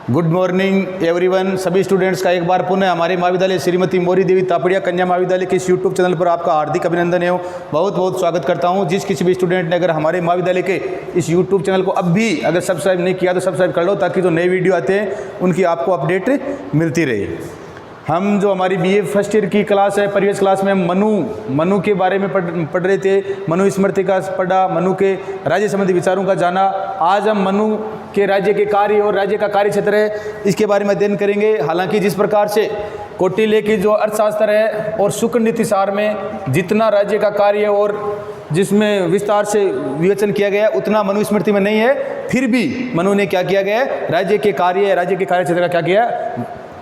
Good morning everyone. सभी students का एक बार पुनः हमारे महाविद्यालय श्रीमती मोरी देवी तापड़िया कन्या महाविद्यालय के इस यूट्यूब चैनल पर आपका हार्दिक अभिनंदन है। बहुत बहुत स्वागत करता हूं। जिस किसी भी स्टूडेंट ने अगर हमारे महाविद्यालय के इस यूट्यूब चैनल को अब भी अगर सब्सक्राइब नहीं किया तो सब्सक्राइब कर लो, ताकि जो नए वीडियो आते हैं उनकी आपको अपडेट मिलती रहे। हम जो हमारी बीए फर्स्ट ईयर की क्लास है, प्रीवियस क्लास में हम मनु के बारे में पढ़ रहे थे। मनु स्मृति का पढ़ा, मनु के राज्य संबंधी विचारों का जाना। आज हम मनु के राज्य के कार्य और राज्य का कार्य क्षेत्र है, इसके बारे में अध्ययन करेंगे। हालांकि जिस प्रकार से कौटिल्य की जो अर्थशास्त्र है और शुक्र नीति सार में जितना राज्य का कार्य और जिसमें विस्तार से विवेचन किया गया उतना मनु स्मृति में नहीं है, फिर भी मनु ने क्या किया गया है, राज्य के कार्य क्षेत्र का क्या किया,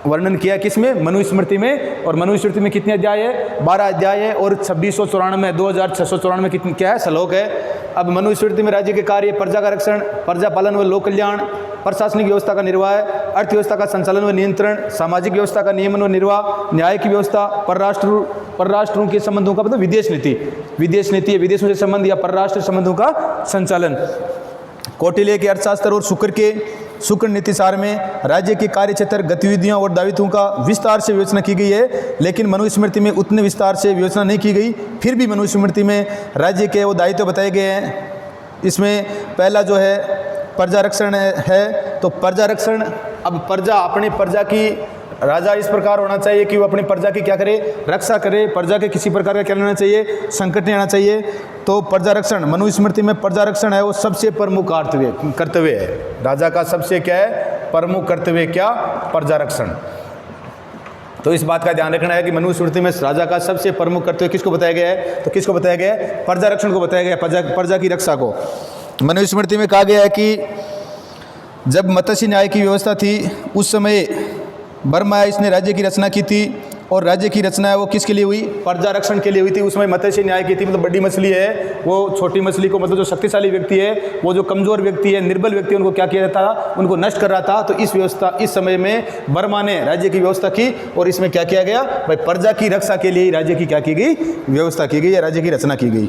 वर्णन किया। किसमें? मनु स्मृति में। और मनु स्मृति में कितने अध्याय है? 12 अध्याय है और 2694 कितने क्या है, श्लोक है। अब मनु स्मृति में राज्य के कार्य, प्रजा का रक्षण, प्रजा पालन व लोक कल्याण, प्रशासनिक व्यवस्था का निर्वाह, अर्थव्यवस्था का संचालन व नियंत्रण, सामाजिक व्यवस्था का नियमन व निर्वाह, न्याय की व्यवस्था, परराष्ट्रों के संबंधों का मतलब विदेश नीति है, विदेशों से संबंध या परराष्ट्र संबंधों का संचालन। कौटिल्य के अर्थशास्त्र और शुक्र नीति सार में राज्य के कार्य क्षेत्र, गतिविधियों और दायित्वों का विस्तार से विवेचना की गई है, लेकिन मनु स्मृति में उतने विस्तार से विवेचना नहीं की गई। फिर भी मनु स्मृति में राज्य के वो दायित्व बताए गए हैं। इसमें पहला जो है प्रजा रक्षण है। तो प्रजा रक्षण, अब प्रजा अपनी प्रजा की, राजा इस प्रकार होना चाहिए कि वो अपनी प्रजा की क्या करे, रक्षा करे। प्रजा के किसी प्रकार का क्या लेना चाहिए, संकट नहीं आना चाहिए। तो प्रजा रक्षण, मनु स्मृति में प्रजा रक्षण है वो सबसे प्रमुख कर्तव्य है। राजा का सबसे क्या है, प्रमुख कर्तव्य क्या, प्रजा रक्षण। तो इस बात का ध्यान रखना है कि मनु स्मृति में राजा का सबसे प्रमुख कर्तव्य किसको बताया गया है, तो किसको बताया गया है, प्रजा रक्षण को बताया गया, प्रजा की रक्षा को। मनु स्मृति में कहा गया है कि जब मत्स्य न्याय की व्यवस्था थी उस समय बर्मा इसने राज्य की रचना की थी, और राज्य की रचना है वो किसके लिए हुई, प्रजा रक्षण के लिए हुई थी। उसमें मत्स्य न्याय की थी, मतलब बड़ी मछली है वो छोटी मछली को, मतलब जो शक्तिशाली व्यक्ति है वो जो कमजोर व्यक्ति है, निर्बल व्यक्ति है, उनको क्या किया जाता था, उनको नष्ट कर रहा था। तो इस व्यवस्था, इस समय में बर्मा ने राज्य की व्यवस्था की, और इसमें क्या किया गया भाई, प्रजा की रक्षा के लिए राज्य की क्या की गई, व्यवस्था की गई या राज्य की रचना की गई।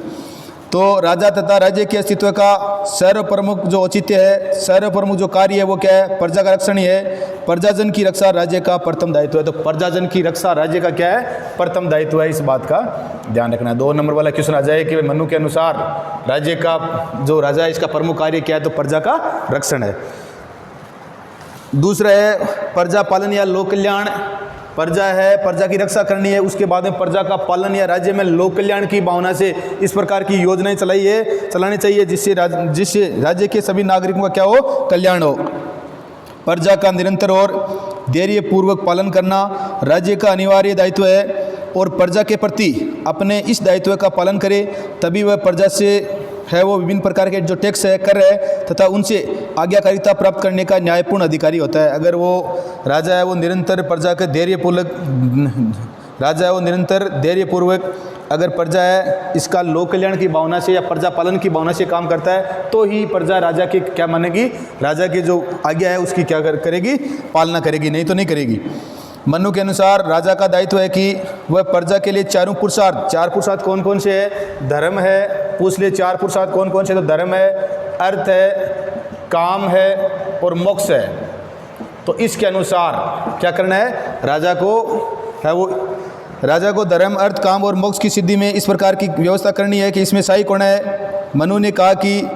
तो राजा तथा राज्य के अस्तित्व का सर्वप्रमुख जो औचित्य है, सर्वप्रमुख जो कार्य है वो क्या है, प्रजा का रक्षण ही है। प्रजाजन की रक्षा राज्य का प्रथम दायित्व है। तो प्रजाजन की रक्षा राज्य का क्या है, प्रथम दायित्व है। इस बात का ध्यान रखना है। 2 नंबर वाला क्वेश्चन आ जाए कि मनु के अनुसार राज्य का जो राजा है इसका प्रमुख कार्य क्या है, तो प्रजा का रक्षण है। दूसरा है प्रजा पालन या लोक कल्याण। प्रजा है, प्रजा की रक्षा करनी है, उसके बाद में प्रजा का पालन या राज्य में लोक कल्याण की भावना से इस प्रकार की योजनाएं चलानी चाहिए जिससे राज्य के सभी नागरिकों का क्या हो, कल्याण हो। प्रजा का निरंतर और धैर्यपूर्वक पालन करना राज्य का अनिवार्य दायित्व है, और प्रजा के प्रति अपने इस दायित्व का पालन करे तभी वह प्रजा से है वो विभिन्न प्रकार के जो टैक्स है, कर है तथा उनसे आज्ञाकारिता प्राप्त करने का न्यायपूर्ण अधिकारी होता है। अगर वो राजा है वो निरंतर प्रजा के धैर्यपूर्वक अगर प्रजा है इसका लोक कल्याण की भावना से या प्रजा पालन की भावना से काम करता है, तो ही प्रजा राजा के क्या मानेगी, राजा की जो आज्ञा है उसकी क्या करेगी, पालना करेगी, नहीं तो नहीं करेगी। मनु के अनुसार राजा का दायित्व है कि वह प्रजा के लिए चार पुरुषार्थ कौन कौन से है, धर्म है, पूछ लिए 4 पुरुषार्थ कौन कौन से, तो धर्म है, अर्थ है, काम है और मोक्ष है। तो इसके अनुसार क्या करना है, राजा को धर्म, अर्थ, काम और मोक्ष की सिद्धि में इस प्रकार की व्यवस्था करनी है कि इसमें सहायक होना है। मनु ने कहा कि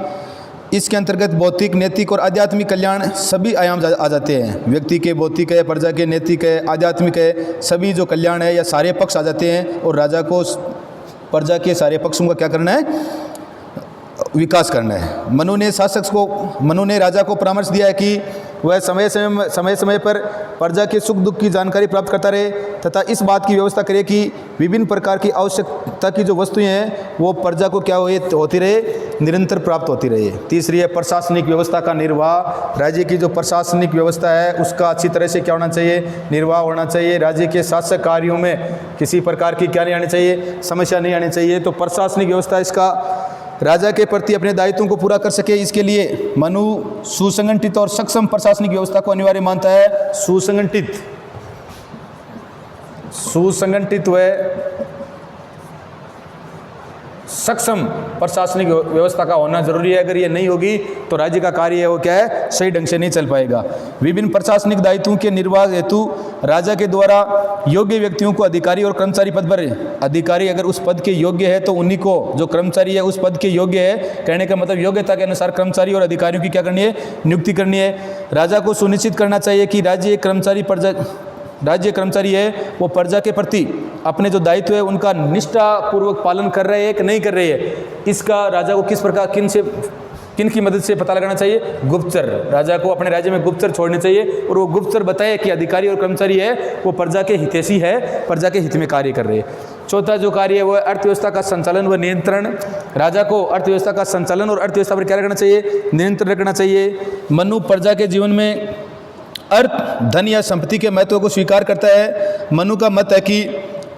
इसके अंतर्गत भौतिक, नैतिक और आध्यात्मिक कल्याण सभी आयाम आ जाते हैं। व्यक्ति के भौतिक है, प्रजा के नैतिक है, आध्यात्मिक है, सभी जो कल्याण है या सारे पक्ष आ जाते हैं, और राजा को प्रजा के सारे पक्षों का क्या करना है, विकास करना है। मनु ने राजा को परामर्श दिया है कि वह समय समय पर प्रजा के सुख दुख की जानकारी प्राप्त करता रहे तथा इस बात की व्यवस्था करे कि विभिन्न प्रकार की आवश्यकता की जो वस्तुएं हैं वो प्रजा को क्या होती रहे, निरंतर प्राप्त होती रहे। तीसरी है प्रशासनिक व्यवस्था का निर्वाह। राज्य की जो प्रशासनिक व्यवस्था है उसका अच्छी तरह से क्या होना चाहिए, निर्वाह होना चाहिए। राज्य के शासक कार्यों में किसी प्रकार की क्या नहीं आनी चाहिए, समस्या नहीं आनी चाहिए। तो प्रशासनिक व्यवस्था इसका राजा के प्रति अपने दायित्वों को पूरा कर सके, इसके लिए मनु सुसंगठित और सक्षम प्रशासनिक व्यवस्था को अनिवार्य मानता है। सुसंगठित व सक्षम प्रशासनिक व्यवस्था का होना जरूरी है। अगर ये नहीं होगी तो राज्य का कार्य है वो क्या है, सही ढंग से नहीं चल पाएगा। विभिन्न प्रशासनिक दायित्वों के निर्वाह हेतु राजा के द्वारा योग्य व्यक्तियों को अधिकारी और कर्मचारी पद पर, अधिकारी अगर उस पद के योग्य है तो उन्हीं को, जो कर्मचारी है उस पद के योग्य है, कहने का मतलब योग्यता के अनुसार कर्मचारी और अधिकारियों की क्या करनी है, नियुक्ति करनी है। राजा को सुनिश्चित करना चाहिए कि राज्य कर्मचारी है वो प्रजा के प्रति अपने जो दायित्व है उनका निष्ठापूर्वक पालन कर रहे हैं कि नहीं कर रहे हैं। इसका राजा को किस प्रकार किन की मदद से पता लगाना चाहिए, गुप्तचर। राजा को अपने राज्य में गुप्तचर छोड़ने चाहिए और वो गुप्तचर बताए कि अधिकारी और कर्मचारी है वो प्रजा के हितैषी है, प्रजा के हित में कार्य कर रहे हैं। चौथा जो कार्य है वो है अर्थव्यवस्था का संचालन व नियंत्रण। राजा को अर्थव्यवस्था का संचालन और अर्थव्यवस्था पर क्या रखना चाहिए, नियंत्रण रखना चाहिए। मनु प्रजा के जीवन में अर्थ, धन या संपत्ति के महत्व को स्वीकार करता है। मनु का मत है कि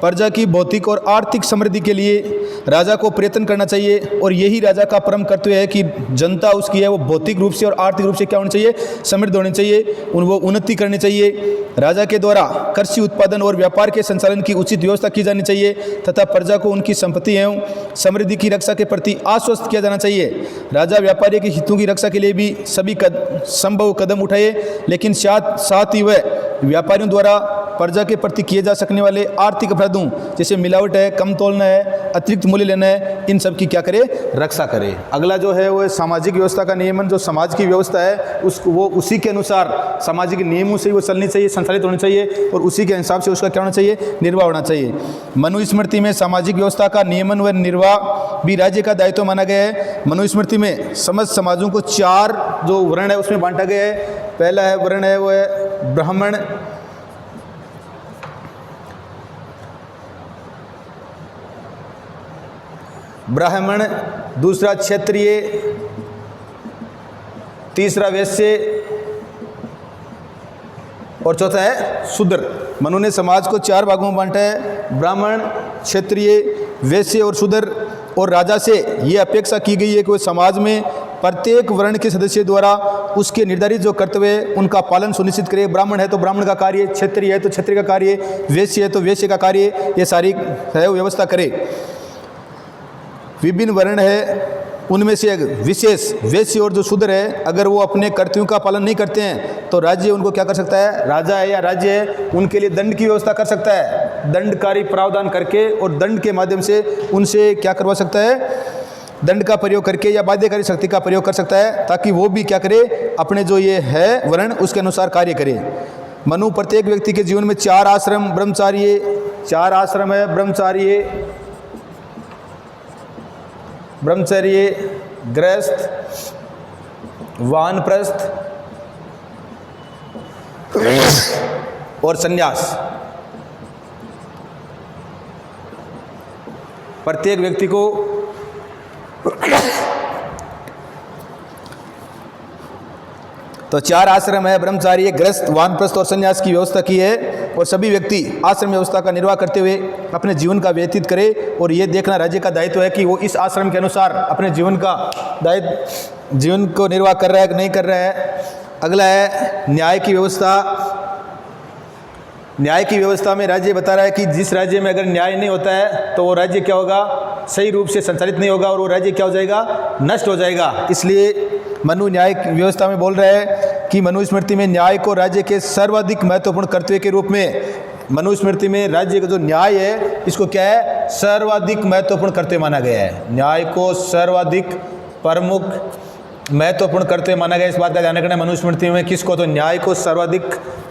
प्रजा की भौतिक और आर्थिक समृद्धि के लिए राजा को प्रयत्न करना चाहिए और यही राजा का परम कर्तव्य है कि जनता उसकी है वो भौतिक रूप से और आर्थिक रूप से क्या होनी चाहिए, समृद्ध होनी चाहिए, वो उन्नति करनी चाहिए। राजा के द्वारा कृषि उत्पादन और व्यापार के संचालन की उचित व्यवस्था की जानी चाहिए तथा प्रजा को उनकी संपत्ति एवं समृद्धि की रक्षा के प्रति आश्वस्त किया जाना चाहिए। राजा व्यापारी के हितों की रक्षा के लिए भी सभी संभव कदम उठाए, लेकिन साथ ही वह व्यापारियों द्वारा प्रजा के प्रति किए जा सकने वाले आर्थिक अपराधों जैसे मिलावट है, कम तोलना है, अतिरिक्त मूल्य लेना है, इन सब की क्या करे, रक्षा करे। अगला जो है वो सामाजिक व्यवस्था का नियमन। जो समाज की व्यवस्था है उसको वो उसी के अनुसार सामाजिक नियमों से वो चलनी चाहिए, संचालित होनी चाहिए और उसी के हिसाब से उसका क्या होना चाहिए, निर्वाह होना चाहिए। मनुस्मृति में सामाजिक व्यवस्था का नियमन व निर्वाह भी राज्य का दायित्व माना गया है। मनुस्मृति में समस्त समाजों को 4 जो वर्ण है उसमें बांटा गया है। पहला है वर्ण है वो है ब्राह्मण, दूसरा क्षत्रिय, तीसरा वैश्य और चौथा है शूद्र। मनु ने समाज को 4 भागों में बांटा है, ब्राह्मण, क्षत्रिय, वैश्य और शूद्र। और राजा से ये अपेक्षा की गई है कि वह समाज में प्रत्येक वर्ण के सदस्य द्वारा उसके निर्धारित जो कर्तव्य है उनका पालन सुनिश्चित करे। ब्राह्मण है तो ब्राह्मण का कार्य, क्षत्रिय है तो क्षत्रिय का कार्य, वैश्य है तो वैश्य का कार्य, ये सारी है व्यवस्था करे। विभिन्न वर्ण है उनमें से विशेष वैश्य और जो शूद्र है अगर वो अपने कर्तव्यों का पालन नहीं करते हैं तो राज्य उनको क्या कर सकता है, राजा है या राज्य है उनके लिए दंड की व्यवस्था कर सकता है। दंडकारी प्रावधान करके और दंड के माध्यम से उनसे क्या करवा सकता है, दंड का प्रयोग करके या बाध्यकारी शक्ति का प्रयोग कर सकता है ताकि वो भी क्या करे, अपने जो ये है वर्ण उसके अनुसार कार्य करे। मनु प्रत्येक व्यक्ति के जीवन में 4 आश्रम ब्रह्मचार्य, 4 आश्रम है ब्रह्मचर्य, गृहस्थ, वानप्रस्थ और संन्यास। प्रत्येक व्यक्ति को तो 4 आश्रम है, ब्रह्मचार्य, गृहस्थ, वानप्रस्थ और संन्यास की व्यवस्था की है और सभी व्यक्ति आश्रम व्यवस्था का निर्वाह करते हुए अपने जीवन का व्यतीत करे और ये देखना राज्य का दायित्व है कि वो इस आश्रम के अनुसार अपने जीवन को निर्वाह कर रहा है कि नहीं कर रहा है। अगला है न्याय की व्यवस्था। न्याय की व्यवस्था में राज्य बता रहा है कि जिस राज्य में अगर न्याय नहीं होता है तो वो राज्य क्या होगा, सही रूप से संचालित नहीं होगा और वो राज्य क्या हो जाएगा, नष्ट हो जाएगा। इसलिए मनु न्याय व्यवस्था में बोल रहा है कि मनुस्मृति में न्याय को राज्य के सर्वाधिक महत्वपूर्ण कर्तव्य के रूप में, मनुस्मृति में राज्य का जो न्याय है इसको क्या है, सर्वाधिक महत्वपूर्ण कर्तव्य माना गया है। न्याय को सर्वाधिक प्रमुख महत्वपूर्ण कर्तव्य माना गया। इस बात का ध्यान रखना है मनुस्मृति में किसको, तो न्याय को सर्वाधिक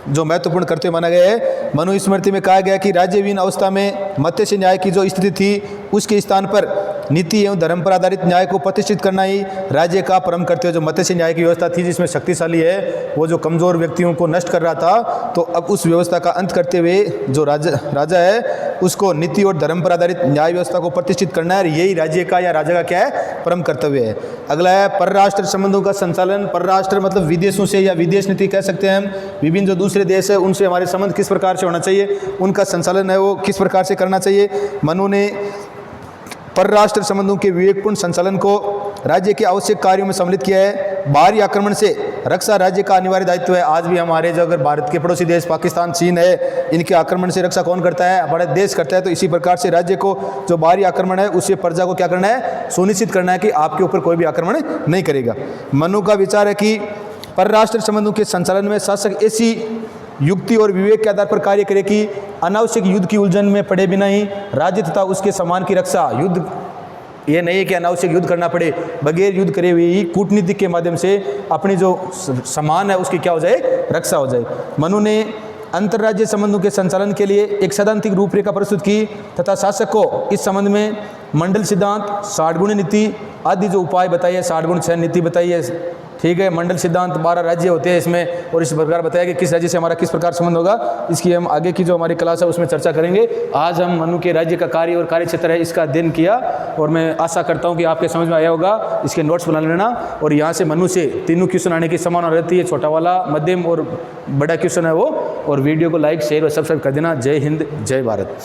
जो महत्वपूर्ण कर्तव्य माना गया है। मनुस्मृति में कहा गया कि राज्यविहीन अवस्था में मत्स्य न्याय की जो स्थिति थी उसके स्थान पर नीति एवं धर्म पर आधारित न्याय को प्रतिष्ठित करना ही राज्य का परम कर्तव्य। जो मत्स्य न्याय की व्यवस्था थी जिसमें शक्तिशाली है वो जो कमजोर व्यक्तियों को नष्ट कर रहा था, तो अब उस व्यवस्था का अंत करते हुए जो राजा है उसको नीति और धर्म पर आधारित न्याय व्यवस्था को प्रतिष्ठित करना है। यही राज्य का या राजा का क्या है, परम कर्तव्य है। अगला है परराष्ट्र संबंधों का संचालन। परराष्ट्र मतलब विदेशों से या विदेश नीति कह सकते हैं हम। विभिन्न जो दूसरे देश है उनसे हमारे संबंध किस प्रकार से होना चाहिए, उनका संचालन है वो किस प्रकार से करना चाहिए। मनु ने परराष्ट्र संबंधों के विवेकपूर्ण संचालन को राज्य के आवश्यक कार्यों में सम्मिलित किया है। बाहरी आक्रमण से रक्षा राज्य का अनिवार्य दायित्व है। आज भी हमारे जो अगर भारत के पड़ोसी देश पाकिस्तान, चीन है, इनके आक्रमण से रक्षा कौन करता है? हमारा देश करता है। तो इसी प्रकार से राज्य को जो बाहरी आक्रमण है उससे प्रजा को क्या करना है? सुनिश्चित करना है कि आपके ऊपर कोई भी आक्रमण नहीं करेगा। मनु का विचार है कि परराष्ट्र संबंधों के संचालन में शासक ऐसी युक्ति और विवेक के आधार पर कार्य करे कि अनावश्यक युद्ध की उलझन में पड़े बिना ही राज्य तथा उसके सम्मान की रक्षा, युद्ध ये नहीं है कि अनावश्यक युद्ध करना पड़े, बगैर युद्ध करे हुए ही कूटनीति के माध्यम से अपनी जो सम्मान है उसकी क्या हो जाए? रक्षा हो जाए। मनु ने अंतर्राज्यीय संबंधों के संचालन के लिए एक सैद्धांतिक रूपरेखा प्रस्तुत की तथा शासक को इस संबंध में मंडल सिद्धांत, 60 गुण नीति आदि जो उपाय बताइए, 60 गुण 6 नीति बताइए, ठीक है। मंडल सिद्धांत 12 राज्य होते हैं इसमें, और इस प्रकार बताया कि किस राज्य से हमारा किस प्रकार संबंध होगा। इसकी हम आगे की जो हमारी क्लास है उसमें चर्चा करेंगे। आज हम मनु के राज्य का कार्य और कार्य क्षेत्र है इसका अध्ययन किया, और मैं आशा करता हूं कि आपके समझ में आया होगा। इसके नोट्स बना लेना, और यहाँ से मनु से तीनों क्वेश्चन आने की संभावना रहती है, छोटा वाला, मध्यम और बड़ा क्वेश्चन है वो। और वीडियो को लाइक, शेयर और सब्सक्राइब कर देना। जय हिंद, जय भारत।